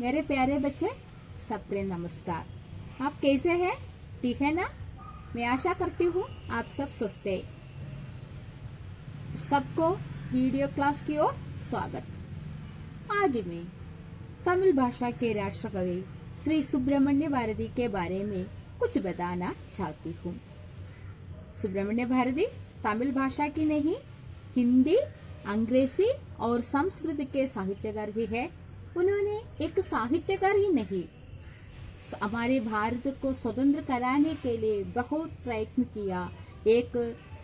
मेरे प्यारे बच्चे, सब प्रेम नमस्कार। आप कैसे हैं? ठीक है ना? मैं आशा करती हूँ आप सब स्वस्थ हैं। सबको वीडियो क्लास की ओर स्वागत। आज मैं तमिल भाषा के राष्ट्र कवि श्री सुब्रमण्य भारती के बारे में कुछ बताना चाहती हूँ। सुब्रमण्य भारती तमिल भाषा की नहीं, हिंदी, अंग्रेजी और संस्कृत के साहित्यकार भी है। उन्होंने एक साहित्यकार ही नहीं, हमारे भारत को स्वतंत्र कराने के लिए बहुत प्रयत्न किया। एक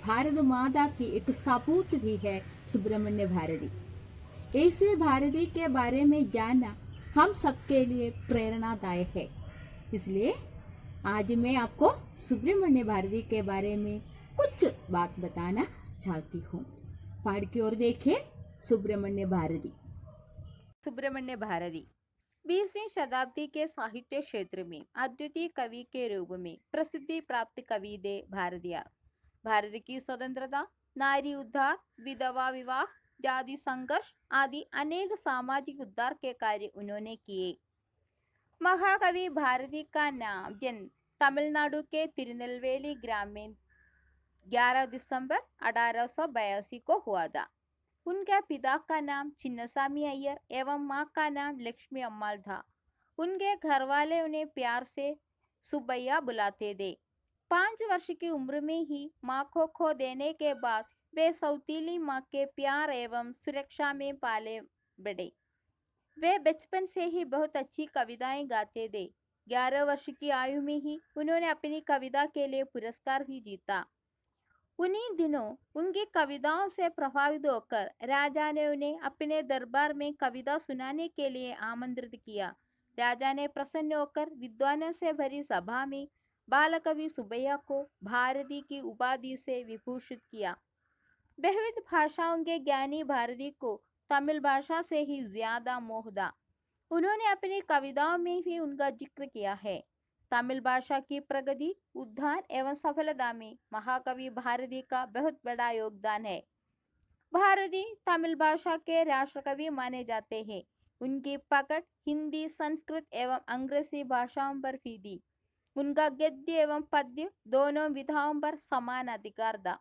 भारत माता की एक सपूत भी है सुब्रमण्य भारती। ऐसे भारती के बारे में जानना हम सबके लिए प्रेरणादायक है। इसलिए आज मैं आपको सुब्रमण्य भारती के बारे में कुछ बात बताना चाहती हूँ। पाठ की ओर देखिए। सुब्रमण्य भारती। सुब्रमण्य भारती 20वीं शताब्दी के साहित्य क्षेत्र में अद्वितीय कवि के रूप में प्रसिद्धि प्राप्त कवि थे भारतीय। भारत की स्वतंत्रता, नारी उद्धार, विधवा विवाह, जाति संघर्ष आदि अनेक सामाजिक उद्धार के कार्य उन्होंने किए। महाकवि भारती का नाम जन्म तमिलनाडु के तिरुनेलवेली ग्राम में 11 दिसंबर 1882 को हुआ था। उनके पिता का नाम चिन्नस्वामी अय्यर एवं माँ का नाम लक्ष्मी अम्माल था। उनके घर वाले उन्हें प्यार से सुब्बैया बुलाते थे। 5 वर्ष की उम्र में ही माँ को खो देने के बाद वे सौतीली माँ के प्यार एवं सुरक्षा में पाले बढ़े। वे बचपन से ही बहुत अच्छी कविताएं गाते थे। 11 वर्ष की आयु में ही उन्होंने अपनी कविता के लिए पुरस्कार भी जीता। उन्हीं दिनों उनकी कविताओं से प्रभावित होकर राजा ने उन्हें अपने दरबार में कविता सुनाने के लिए आमंत्रित किया। राजा ने प्रसन्न होकर विद्वानों से भरी सभा में बालकवि सुब्बैया को भारती की उपाधि से विभूषित किया। बहुविध भाषाओं के ज्ञानी भारती को तमिल भाषा से ही ज्यादा मोह था। उन्होंने अपनी कविताओं में भी उनका जिक्र किया है। तमिल भाषा की प्रगति, उद्धार एवं सफलता में महाकवि भारती का बहुत बड़ा योगदान है। भारती तमिल भाषा के राष्ट्रकवि माने जाते हैं। उनकी पकड़ हिंदी, संस्कृत एवं अंग्रेजी भाषाओं पर भी थी। उनका गद्य एवं पद्य दोनों विधाओं पर समान अधिकार था।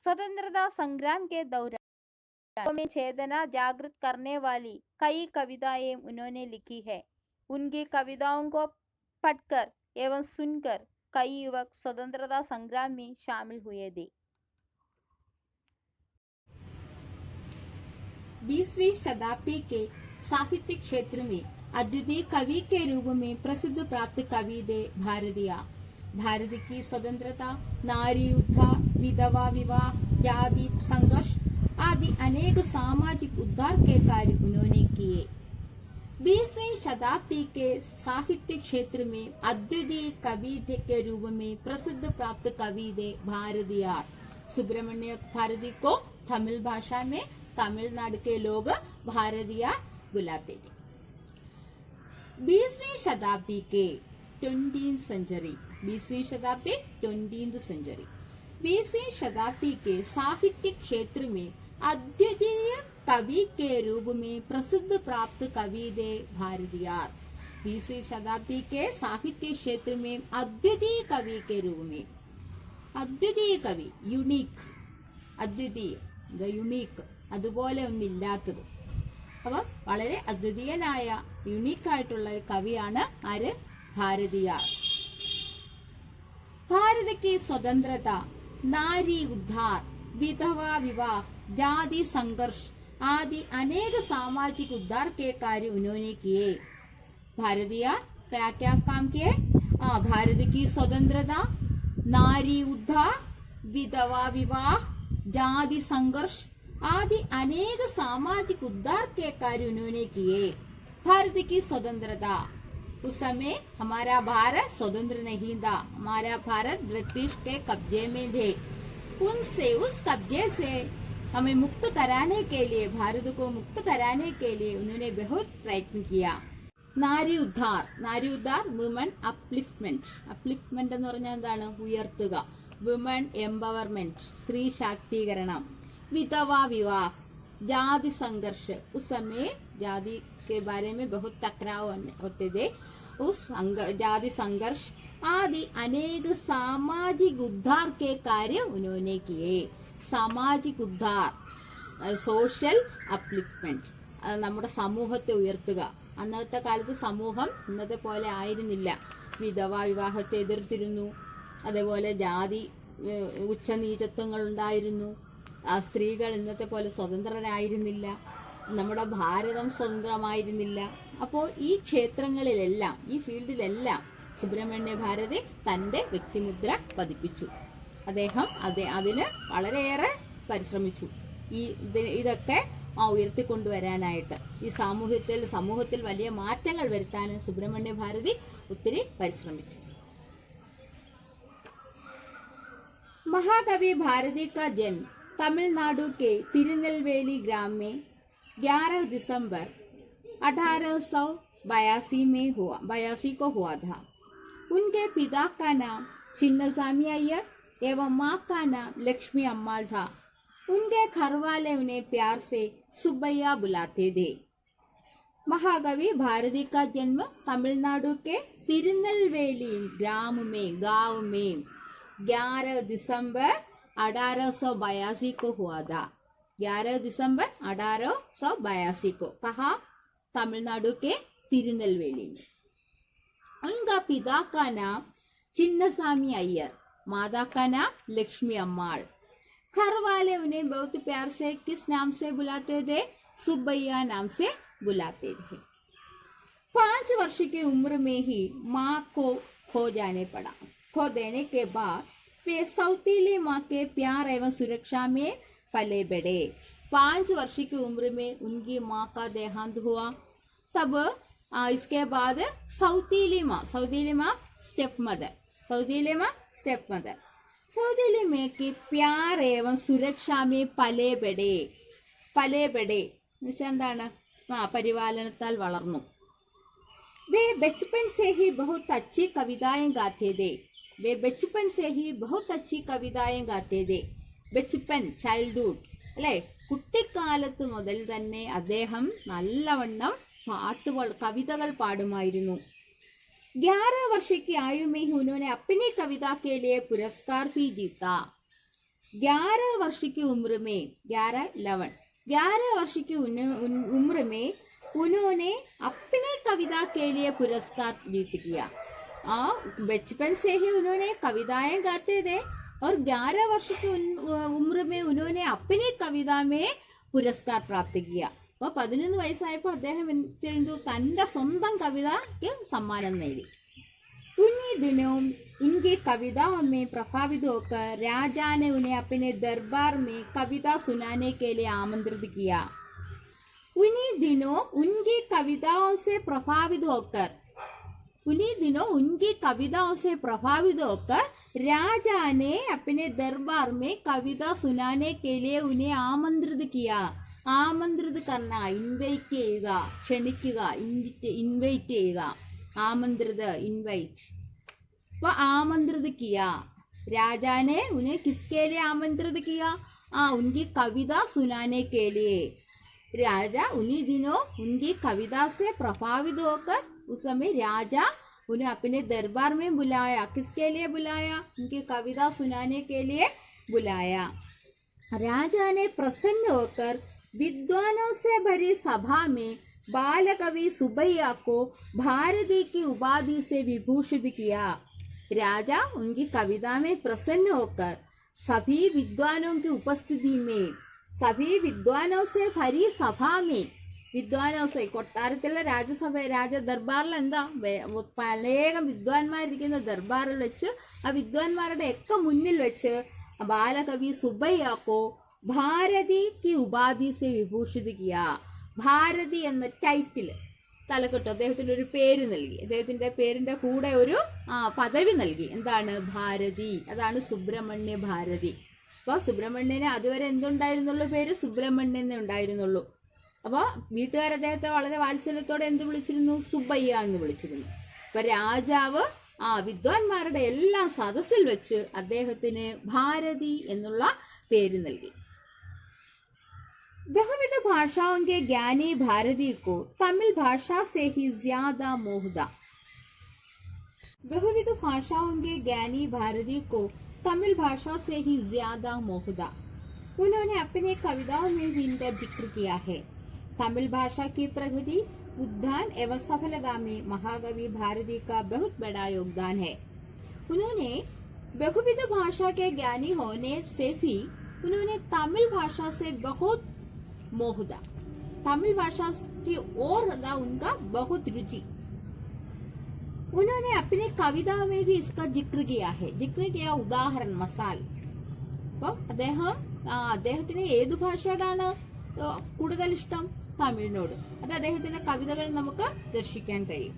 स्वतंत्रता संग्राम के दौरान में चेतना जागृत करने वाली कई कविताएं उन्होंने लिखी है। उनकी कविताओं को पढ़कर एवं सुनकर कई युवक स्वतंत्रता संग्राम में शामिल हुए थे। 20वीं शताब्दी के साहित्यिक क्षेत्र में अद्वितीय कवि के रूप में प्रसिद्ध प्राप्त कवि थे भारतीय। भारत की स्वतंत्रता, नारी उद्धार, विधवा विवाह, जाति संघर्ष आदि अनेक सामाजिक उद्धार के कार्य उन्होंने किए। 20वीं शताब्दी के साहित्य क्षेत्र में अद्वितीय कवि के रूप में प्रसिद्ध प्राप्त कवि थे भारतीय। सुब्रमण्य भारती को तमिल भाषा में तमिलनाडु के लोग भारतीय बुलाते थे। 20वीं शताब्दी के 20th सेंचुरी 20वीं शताब्दी 20th सेंचुरी 20वीं शताब्दी के साहित्यिक क्षेत्र में अद्वितीय कवि के रूप में प्रसिद्ध प्राप्त कवि थे भारतीय। 20वीं शताब्दी के साहित्य क्षेत्र में अद्वितीय कवि के रूप में അദ്വിതീയ കവി, യുണീക്ക്, അദ്വിതീയ, യുണീക്ക്, അതുപോലെ ഒന്നില്ലാത്തത്. അപ്പം വളരെ അദ്വിതീയനായ യുണീക്കായിട്ടുള്ള ഒരു കവിയാണ് ആര്? ഭാരതിയാർ. भारत की स्वतंत्रता, नारी उद्धार, विधवा विवाह, जाति संघर्ष आदि अनेक सामाजिक उद्धार के कार्य उन्होंने किए। भारतीय क्या क्या काम किए? भारत की स्वतंत्रता, नारी उद्धार, विधवा विवाह, जाति संघर्ष आदि अनेक सामाजिक उद्धार के कार्य उन्होंने किए। भारत की स्वतंत्रता, उस समय हमारा भारत स्वतंत्र नहीं था। हमारा भारत ब्रिटिश के कब्जे में थे। उनसे, उस कब्जे से हमें मुक्त कराने के लिए, भारत को मुक्त कराने के लिए उन्होंने बहुत प्रयत्न किया। നാരി ഉദ്ധാർ, നാരി ഉദ്ധാർ, വുമൺ അപ്ലിഫ്റ്റ്മെന്റ്. അപ്ലിഫ്റ്റ്മെന്റ് എന്ന് പറഞ്ഞാൽ എന്താണ്? ഉയർത്തുക. വുമൺ എംപവർമെന്റ്, സ്ത്രീ ശാക്തീകരണം. വിധവാ വിവാഹ്, ജാതി സംഘർഷ്, ഉസ് സമയ ജാതി के बारे में बहुत टकराव होते थे। उस जाति संघर्ष आदि अनेक सामाजिक उद्धार के कार्य उन्होंने किए। सामाजिक उद्धार, സോഷ്യൽ അപ്ലിഫ്റ്റ്മെന്റ്, നമ്മുടെ സമൂഹത്തെ ഉയർത്തുക. അന്നത്തെ കാലത്ത് സമൂഹം ഇന്നത്തെ പോലെ ആയിരുന്നില്ല. വിധവാ വിവാഹത്തെ എതിർത്തിരുന്നു. അതേപോലെ ജാതി ഉച്ചനീചത്വങ്ങൾ ഉണ്ടായിരുന്നു. സ്ത്രീകൾ ഇന്നത്തെ പോലെ സ്വതന്ത്രരായിരുന്നില്ല. നമ്മുടെ ഭാരതം സ്വതന്ത്രമായിരുന്നില്ല. അപ്പോൾ ഈ ക്ഷേത്രങ്ങളിലെല്ലാം, ഈ ഫീൽഡിലെല്ലാം സുബ്രഹ്മണ്യ ഭാരതി തന്റെ വ്യക്തിമുദ്ര പതിപ്പിച്ചു. അദ്ദേഹം അതിന് വളരെയേറെ പരിശ്രമിച്ചു. ഇതൊക്കെ ഉയർത്തിക്കൊണ്ടുവരാനായിട്ട് ഈ സമൂഹത്തിൽ വലിയ മാറ്റങ്ങൾ വരുത്താൻ സുബ്രഹ്മണ്യ ഭാരതി ഒത്തിരി പരിശ്രമിച്ചു. महाकवि भारती का जन्म तमिलनाडु के तिरुनेलवेली ग्राम में 11 दिसंबर 1882 को हुआ था। उनके पिता का नाम चिन्नस्वामी अय्यर एवं माँ का नाम लक्ष्मी अम्माल था। उनके घर वाले उन्हें प्यार से सुब्बैया बुलाते थे। महाकवि भारती का जन्म तमिलनाडु के तिरुनेलवेली गांव में 11 दिसंबर 1882 को हुआ था। 11 दिसंबर 1882 को कहा, तमिलनाडु के तिरुनेलवेली में। उनका पिता का नाम चिन्नस्वामी अय्यर, माता का नाम लक्ष्मी अम्माल। घर वाले उन्हें बहुत प्यार से किस नाम से बुलाते थे? सुब्बैया नाम से बुलाते थे। 5 वर्ष की उम्र में ही माँ को खो देने के बाद वे सौतीली माँ के प्यार एवं सुरक्षा में पले बढ़े। 5 वर्ष की उम्र में उनकी माँ का देहांत हुआ। तब इसके बाद सौतीली माँ स्टेप मदर सौतीली माँ के प्यार एवं सुरक्षा में पले बढ़े എന്താണ്? പരിപാലനത്താൽ വളർന്നു. वे बचपन से ही बहुत अच्छी कविताएं गाते थे। ബച്ചപ്പൻ ചൈൽഡ്ഹുഡ് അല്ലെ, കുട്ടിക്കാലത്ത് മുതൽ തന്നെ അദ്ദേഹം നല്ലവണ്ണം കവിതകൾ പാടുമായിരുന്നു. 11 वर्ष की आयु में ही उन्होंने अपनी कविता के लिए पुरस्कार भी जीता। 11 वर्ष की उम्र में 11 वर्ष की उम्र में उन्होंने अपनी कविता के लिए पुरस्कार जीत किया। बचपन से ही उन्होंने कविताएं गाते थे और 11 वर्ष की उम्र में उन्होंने अपनी कविता में पुरस्कार प्राप्त किया. അപ്പോൾ 11 വയസ്സായപ്പോൾ അദ്ദേഹം ചെയ്തു തന്റെ സ്വന്തം കവിതയ്ക്ക് സമ്മാനം നേടി. उन्हीं दिनों उनकी कविताओं में प्रभावित होकर राजा ने उन्हें अपने दरबार में कविता सुनाने के लिए आमंत्रित किया. उन्हीं दिनों उनकी कविताओं से प्रभावित होकर राजा ने अपने दरबार में कविता सुनाने के लिए उन्हें आमंत्रित किया. ആമന്ത്രിത് കർണ, ഇൻവൈറ്റ് ചെയ്യുക, ക്ഷണിക്കുക, ഇൻവൈറ്റ് ചെയ്യുക. वो आमंत्रित किया. राजा ने उन्हें किसके लिए आमंत्रित किया? उनकी कविता सुनाने के लिए. राजा उन्हीं दिनों उनकी कविता से प्रभावित होकर उस समय राजा उन्हें अपने दरबार में बुलाया. किसके लिए बुलाया? उनकी कविता सुनाने के लिए बुलाया. राजा ने प्रसन्न होकर विद्वानों से भरी सभा में बालकवि सुब्बैया को भारती की उपाधि से विभूषित किया. राजा उनकी कविता में प्रसन्न होकर सभी विद्वानों की उपस्थिति में, सभी विद्वानों से भरी सभा में, विद्वानों से കൊട്ടാരത്തിലെ രാജ ദർബാറിൽ എന്താ പലയേകം വിദ്വാൻമാരിരിക്കുന്ന ദർബാറിൽ വെച്ച് ആ വിദ്വാൻമാരുടെ ഒക്കെ മുന്നിൽ വെച്ച് ബാലകവി സുബ്ബയ്യാക്കോ ഭാരതി की उपाधि से विभूषित किया. ഭാരതി എന്ന ടൈറ്റിൽ തലക്കെട്ട് അദ്ദേഹത്തിന് ഒരു പേര് നൽകി. അദ്ദേഹത്തിന്റെ പേരിന്റെ കൂടെ ഒരു പദവി നൽകി. എന്താണ്? ഭാരതി. അതാണ് സുബ്രഹ്മണ്യ ഭാരതി. അപ്പൊ സുബ്രഹ്മണ്യന് അതുവരെ എന്തുണ്ടായിരുന്നുള്ളൂ? പേര് സുബ്രഹ്മണ്യനെ ഉണ്ടായിരുന്നുള്ളൂ. അപ്പൊ വീട്ടുകാർ അദ്ദേഹത്തെ വളരെ വാത്സല്യത്തോടെ എന്ത് വിളിച്ചിരുന്നു? സുബ്ബയ്യ എന്ന് വിളിച്ചിരുന്നു. അപ്പൊ രാജാവ് വിദ്വാൻമാരുടെ എല്ലാം സദസ്സിൽ വെച്ച് അദ്ദേഹത്തിന് ഭാരതി എന്നുള്ള പേര് നൽകി. बहुविध भाषाओं के ज्ञानी भारती को तमिल भाषा से ही ज्यादा मोह था। बहुविध भाषाओं के ज्ञानी भारती को तमिल भाषा से ही ज्यादा मोह था। उन्होंने अपने कविताओं में भी इनका जिक्र किया है। तमिल भाषा की प्रगति, उद्यान एवं सफलता में महाकवि भारती का बहुत बड़ा योगदान है। उन्होंने बहुविध भाषा के ज्ञानी होने से भी उन्होंने तमिल भाषा से बहुत मोह था। तमिल भाषा की ओर था उनका बहुत रुचि। उन्होंने अपनी कविता में भी इसका जिक्र किया ഉദാഹരണം മസാൽ. അപ്പം അദ്ദേഹത്തിന് ഏതു ഭാഷയോടാണ് കൂടുതൽ ഇഷ്ടം? തമിഴിനോട്. അത് അദ്ദേഹത്തിന്റെ കവിതകളിൽ നമുക്ക് ദർശിക്കാൻ കഴിയും.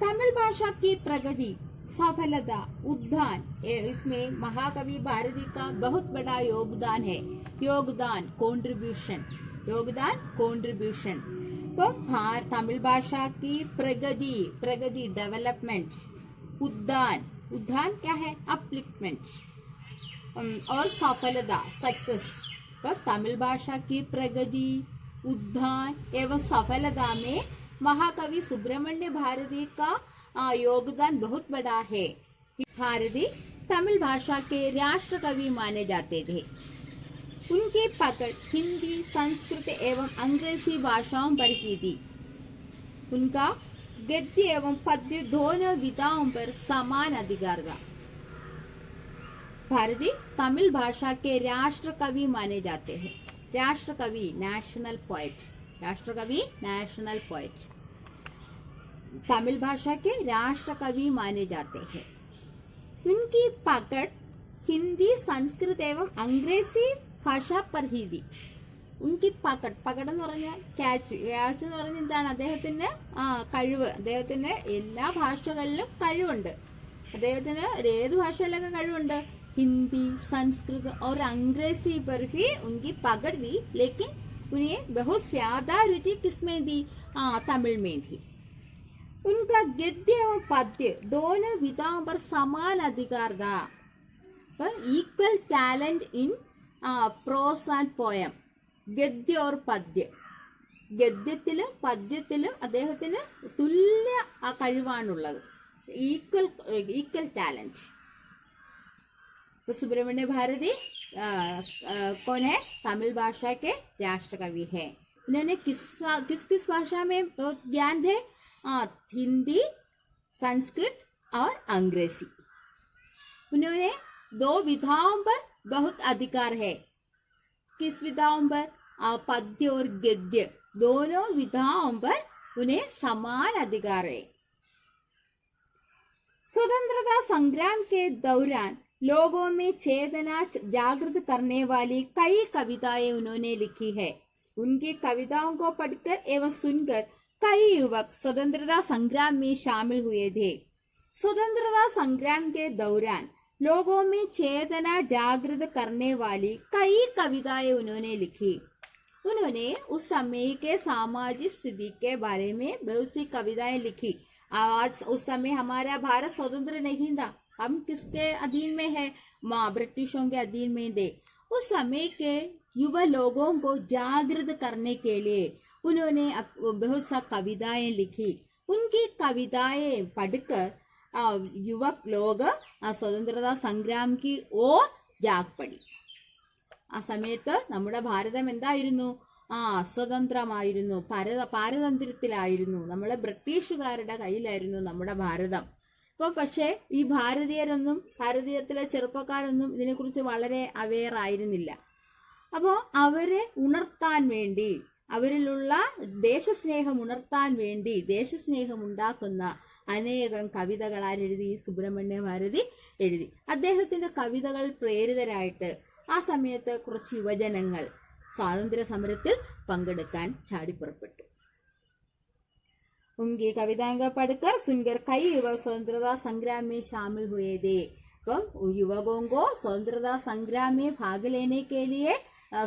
तमिल भाषा की प्रगति, सफलता, उद्यान इसमें महाकवि भारती का बहुत बड़ा योगदान है। योगदान कंट्रीब्यूशन तो तमिल भाषा की प्रगति डेवलपमेंट, उद्यान क्या है? अपलिफ्टमेंट, और सफलता सक्सेस। तो तमिल भाषा की प्रगति, उद्यान एवं सफलता में महाकवि सुब्रमण्य भारती का योगदान बहुत बड़ा है। भारती तमिल भाषा के राष्ट्र कवि माने जाते थे। उनकी पकड़ हिंदी, संस्कृत एवं अंग्रेजी भाषाओं पर की थी। उनका गद्य एवं पद्य दोनों विधाओं पर समान अधिकार था। भारती तमिल भाषा के राष्ट्र कवि माने जाते हैं। राष्ट्र कवि नेशनल पोएट, तमिल भाषा के राष्ट्र कवि माने जाते हैं। उनकी पकड़ हिंदी, संस्कृत एवं अंग्रेजी ഭാഷാ പരിധി. ഉൻകി പകട് എന്ന് പറഞ്ഞാൽ ക്യാച്ച് എന്ന് പറഞ്ഞാൽ എന്താണ്? അദ്ദേഹത്തിന് കഴിവ്. അദ്ദേഹത്തിന് എല്ലാ ഭാഷകളിലും കഴിവുണ്ട്. അദ്ദേഹത്തിന് ഏത് ഭാഷകളിലൊക്കെ കഴിവുണ്ട്? हिंदी, संस्कृत और अंग्रेजी पर भी उनकी पकड़ थी, लेकिन उन्हें बहुत ज्यादा रुचि किसमें थी? तमिल में थी। उनका गद्य एवं पद्य दोनों विधाओं पर समान अधिकार था। Equal talent in prose and poem. ഗദ്യ ഓർ പദ്യ, ഗദ്യത്തിലും പദ്യത്തിലും അദ്ദേഹത്തിന് തുല്യ കഴിവാണുള്ളത്. Equal talent. तो सुब्रमण्य भारती कौन है? तमिल भाषा के राष्ट्र कवि है। इन्होंने किस भाषा में बहुत ज्ञान थे? हिंदी, संस्कृत और अंग्रेजी. उन्होंने दो विधाओं पर बहुत अधिकार है. किस विधाओं पर? पद्य और गद्य दोनों विधाओं पर उन्हें समान अधिकार है. स्वतंत्रता संग्राम के दौरान लोगों में चेतना जागृत करने वाली कई कविताएं उन्होंने लिखी है. उनकी कविताओं को पढ़कर एवं सुनकर कई युवक स्वतंत्रता संग्राम में शामिल हुए थे. स्वतंत्रता संग्राम के दौरान लोगों में चेतना जागृत करने वाली कई कविताएं उन्होंने लिखी. उन्होंने उस समय के सामाजिक स्थिति के बारे में बहुत सी कविताएं लिखी. आज उस समय हमारा भारत स्वतंत्र नहीं था. हम किसके अधीन में है? ब्रिटिशों के अधीन में थे. उस समय के युवा लोगों को जागृत करने के लिए उन्होंने बहुत सा कविताएं लिखी. उनकी कविताएं पढ़कर युवक लोग स्वतंत्रता संग्राम की ओर जाग पड़ी. ആ സമയത്ത് നമ്മുടെ ഭാരതം എന്തായിരുന്നു? അസ്വതന്ത്രമായിരുന്നു, പാരതന്ത്ര്യത്തിലായിരുന്നു. നമ്മളെ ബ്രിട്ടീഷുകാരുടെ കയ്യിലായിരുന്നു നമ്മുടെ ഭാരതം. അപ്പം പക്ഷേ ഈ ഭാരതീയത്തിലെ ചെറുപ്പക്കാരൊന്നും ഇതിനെക്കുറിച്ച് വളരെ അവെയർ ആയിരുന്നില്ല. അപ്പോൾ അവരെ ഉണർത്താൻ വേണ്ടി, അവരിലുള്ള ദേശസ്നേഹം ഉണർത്താൻ വേണ്ടി, ദേശസ്നേഹം ഉണ്ടാക്കുന്ന അനേകം കവിതകൾ ആരെഴുതി? സുബ്രഹ്മണ്യ ഭാരതി എഴുതി. അദ്ദേഹത്തിന്റെ കവിതകൾ പ്രേരിതരായിട്ട് ആ സമയത്ത് കുറച്ച് യുവജനങ്ങൾ സ്വാതന്ത്ര്യ സമരത്തിൽ പങ്കെടുക്കാൻ ചാടിപ്പുറപ്പെട്ടു. उनकी कविताओं को पढ़कर सुनकर कई युवक स्वतंत्रता संग्राम में शामिल हुए थे. അപ്പം युवकों को स्वतंत्रता संग्राम में भाग लेने के लिए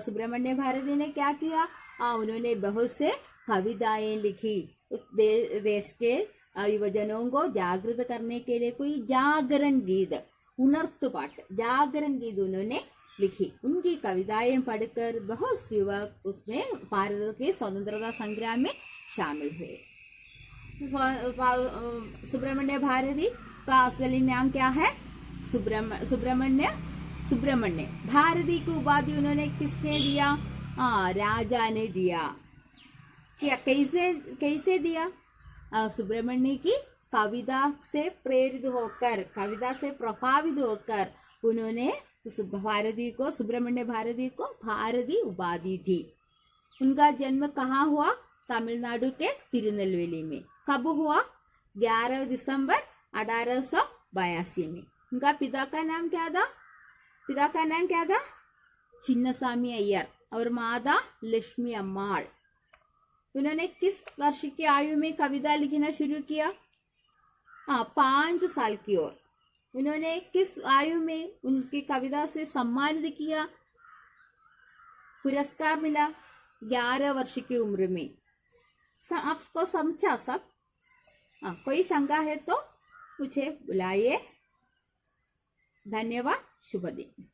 सुब्रमण्य भारती ने क्या किया? उन्होंने बहुत से कविताएं लिखी. देश के युवजनों को जागृत करने के लिए कोई जागरण गीत, उनर्त पाठ, जागरण गीत उन्होंने लिखी। उनकी कविताएं पढ़कर बहुत से युवक उसमें भारत के स्वतंत्रता संग्राम में शामिल हुए। सुब्रमण्य भारती का असली नाम क्या है? सुब्रमण्य भारती की उपाधि उन्होंने किसने दिया? राजा ने दिया। क्या कैसे दिया? सुब्रमण्य की कविता से प्रेरित होकर, कविता से प्रभावित होकर उन्होंने सुब्रमण्य भारती को भारती उपाधि दी। उनका जन्म कहाँ हुआ? तमिलनाडु के तिरुनेलवेली में। कब हुआ? 11 दिसंबर 1882 में। उनका पिता का नाम क्या था? चिन्नस्वामी अय्यर और माता लक्ष्मी अम्माள்। उन्होंने किस वर्ष की आयु में कविता लिखना शुरू किया? 5 साल की ओर। उन्होंने किस आयु में उनकी कविता से सम्मानित किया? पुरस्कार मिला 11 वर्ष की उम्र में। आपको समझा सब? कोई शंका है तो मुझे बुलाइए। धन्यवाद। शुभ दिन।